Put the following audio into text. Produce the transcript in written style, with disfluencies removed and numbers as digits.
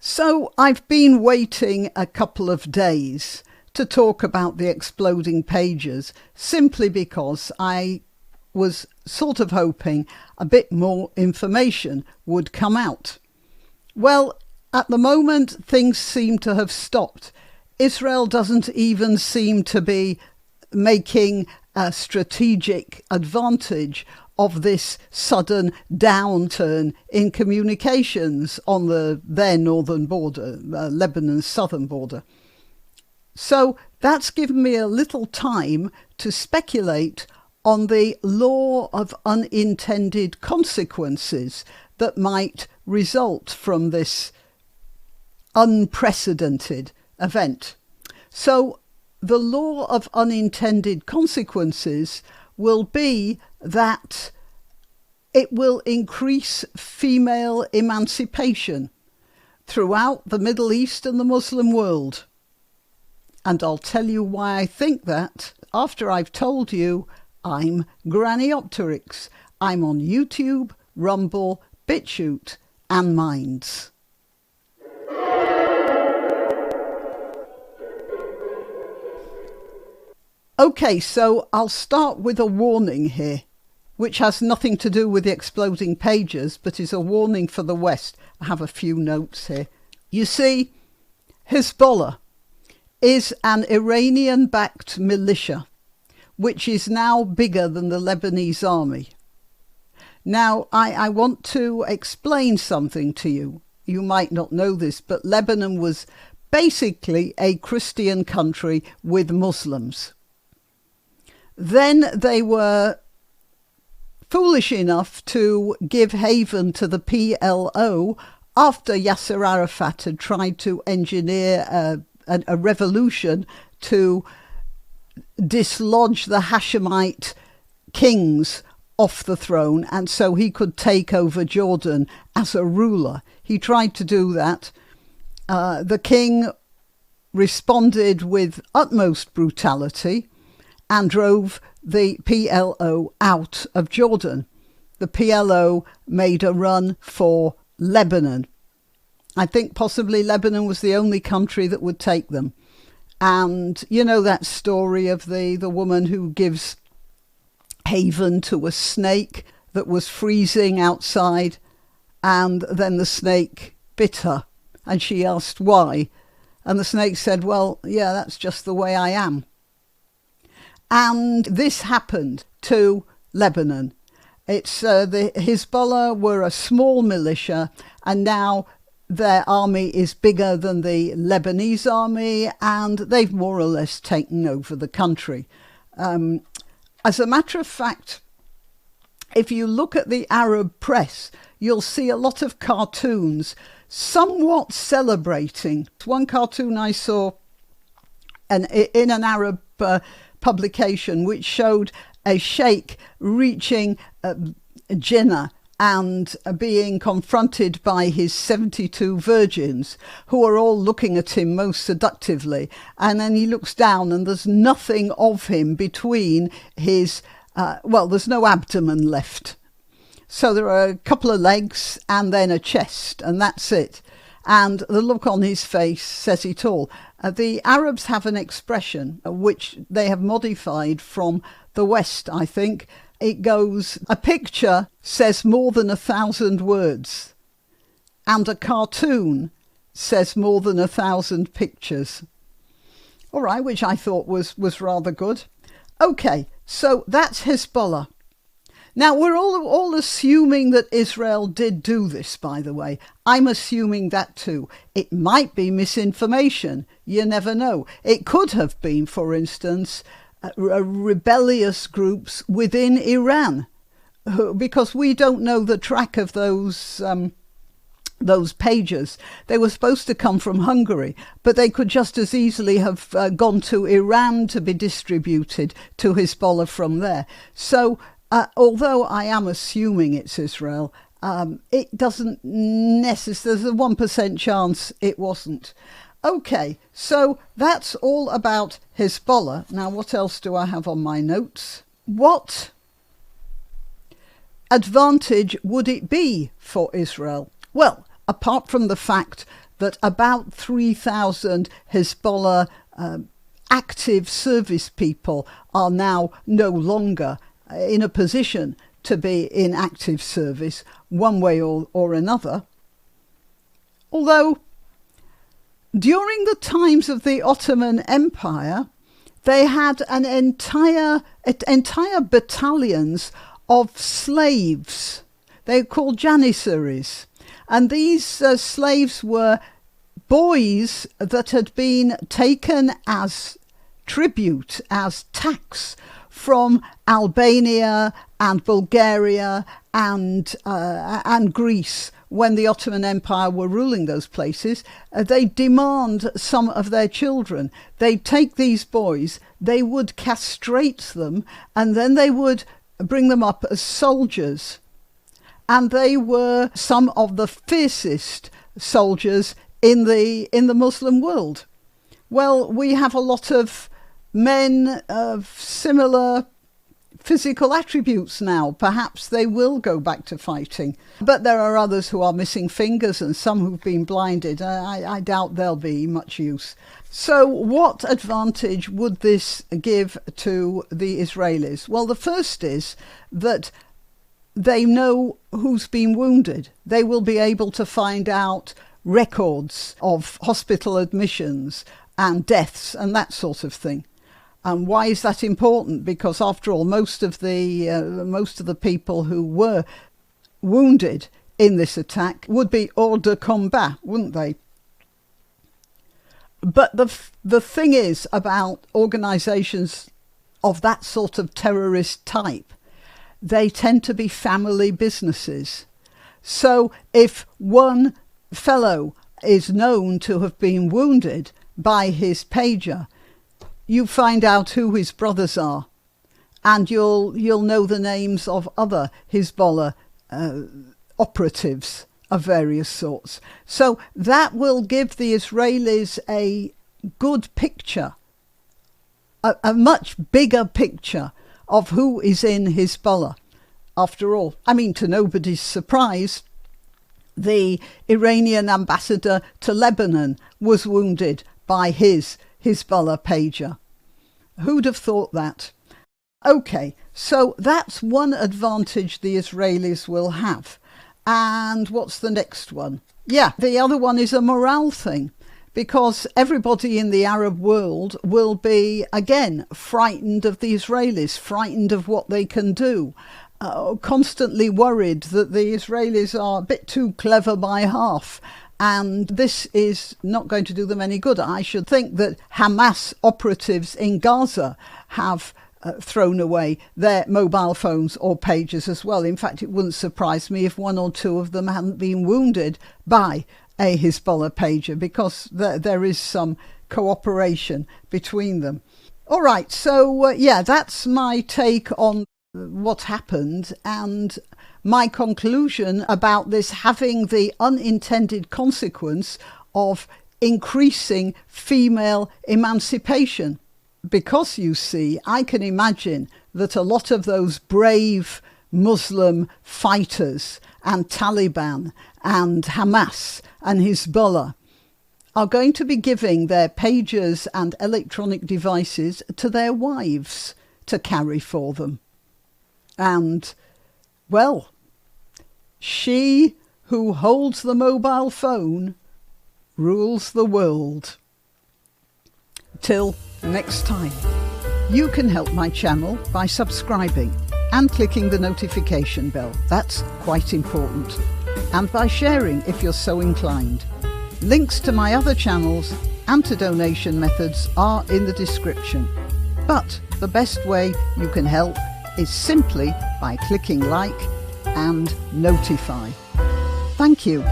So I've been waiting a couple of days to talk about the exploding pages simply because I was sort of hoping a bit more information would come out. Well, at the moment, things seem to have stopped. Israel doesn't even seem to be making a strategic advantage of this sudden downturn in communications on their northern border, Lebanon's southern border. So that's given me a little time to speculate on the law of unintended consequences that might result from this unprecedented event. So the law of unintended consequences will be that it will increase female emancipation throughout the Middle East and the Muslim world. And I'll tell you why I think that after I've told you I'm Granniopteryx. I'm on YouTube, Rumble, BitChute and Minds. Okay, so I'll start with a warning here, which has nothing to do with the exploding pages, but is a warning for the West. I have a few notes here. You see, Hezbollah is an Iranian-backed militia, which is now bigger than the Lebanese army. Now, I want to explain something to you. You might not know this, but Lebanon was basically a Christian country with Muslims. Then they were foolish enough to give haven to the PLO after Yasser Arafat had tried to engineer a revolution to dislodge the Hashemite kings off the throne, and so he could take over Jordan as a ruler. He tried to do that. The king responded with utmost brutality and drove the PLO out of Jordan. The PLO made a run for Lebanon. I think possibly Lebanon was the only country that would take them. And you know that story of the woman who gives haven to a snake that was freezing outside, and then the snake bit her, and she asked why. And the snake said, well, yeah, that's just the way I am. And this happened to Lebanon. It's the Hezbollah were a small militia, and now their army is bigger than the Lebanese army, and they've more or less taken over the country. As a matter of fact, if you look at the Arab press, you'll see a lot of cartoons somewhat celebrating. One cartoon I saw in an Arab publication which showed a sheikh reaching Jinnah and being confronted by his 72 virgins, who are all looking at him most seductively. And then he looks down and there's nothing of him between his, there's no abdomen left. So there are a couple of legs and then a chest, and that's it. And the look on his face says it all. The Arabs have an expression which they have modified from the West, I think. It goes, a picture says more than 1,000 words, and a cartoon says more than 1,000 pictures. All right, which I thought was rather good. Okay, so that's Hezbollah. Now, we're all assuming that Israel did do this, by the way. I'm assuming that too. It might be misinformation. You never know. It could have been, for instance, rebellious groups within Iran, because we don't know the track of those pages. They were supposed to come from Hungary, but they could just as easily have gone to Iran to be distributed to Hezbollah from there. So although I am assuming it's Israel, it doesn't necessarily, there's a 1% chance it wasn't. Okay, so that's all about Hezbollah. Now, what else do I have on my notes? What advantage would it be for Israel? Well, apart from the fact that about 3,000 Hezbollah active service people are now no longer in a position to be in active service one way or another. Although during the times of the Ottoman Empire, they had an entire battalions of slaves. They were called janissaries. And these slaves were boys that had been taken as tribute, as tax from Albania and Bulgaria and Greece. When the Ottoman Empire were ruling those places, they demand some of their children. They'd take these boys, they would castrate them, and then they would bring them up as soldiers. And they were some of the fiercest soldiers in the Muslim world. Well, we have a lot of men of similar physical attributes now. Perhaps they will go back to fighting. But there are others who are missing fingers and some who've been blinded. I doubt they'll be much use. So what advantage would this give to the Israelis? Well, the first is that they know who's been wounded. They will be able to find out records of hospital admissions and deaths and that sort of thing. And why is that important? Because after all, most of the people who were wounded in this attack would be hors de combat, wouldn't they? But the thing is about organisations of that sort of terrorist type, they tend to be family businesses. So if one fellow is known to have been wounded by his pager, you find out who his brothers are, and you'll know the names of other Hezbollah operatives of various sorts. So that will give the Israelis a good picture, a much bigger picture of who is in Hezbollah. After all, I mean, to nobody's surprise, the Iranian ambassador to Lebanon was wounded by his Hezbollah pager. Who'd have thought that? Okay, so that's one advantage the Israelis will have. And what's the next one? Yeah, the other one is a morale thing, because everybody in the Arab world will be, again, frightened of the Israelis, frightened of what they can do, constantly worried that the Israelis are a bit too clever by half. And this is not going to do them any good. I should think that Hamas operatives in Gaza have thrown away their mobile phones or pagers as well. In fact, it wouldn't surprise me if one or two of them hadn't been wounded by a Hezbollah pager, because there is some cooperation between them. All right, so yeah, that's my take on what happened, and my conclusion about this having the unintended consequence of increasing female emancipation. Because, you see, I can imagine that a lot of those brave Muslim fighters and Taliban and Hamas and Hezbollah are going to be giving their pagers and electronic devices to their wives to carry for them. And, well, she who holds the mobile phone rules the world. Till next time. You can help my channel by subscribing and clicking the notification bell. That's quite important. And by sharing if you're so inclined. Links to my other channels and to donation methods are in the description. But the best way you can help is simply by clicking like and notify. Thank you.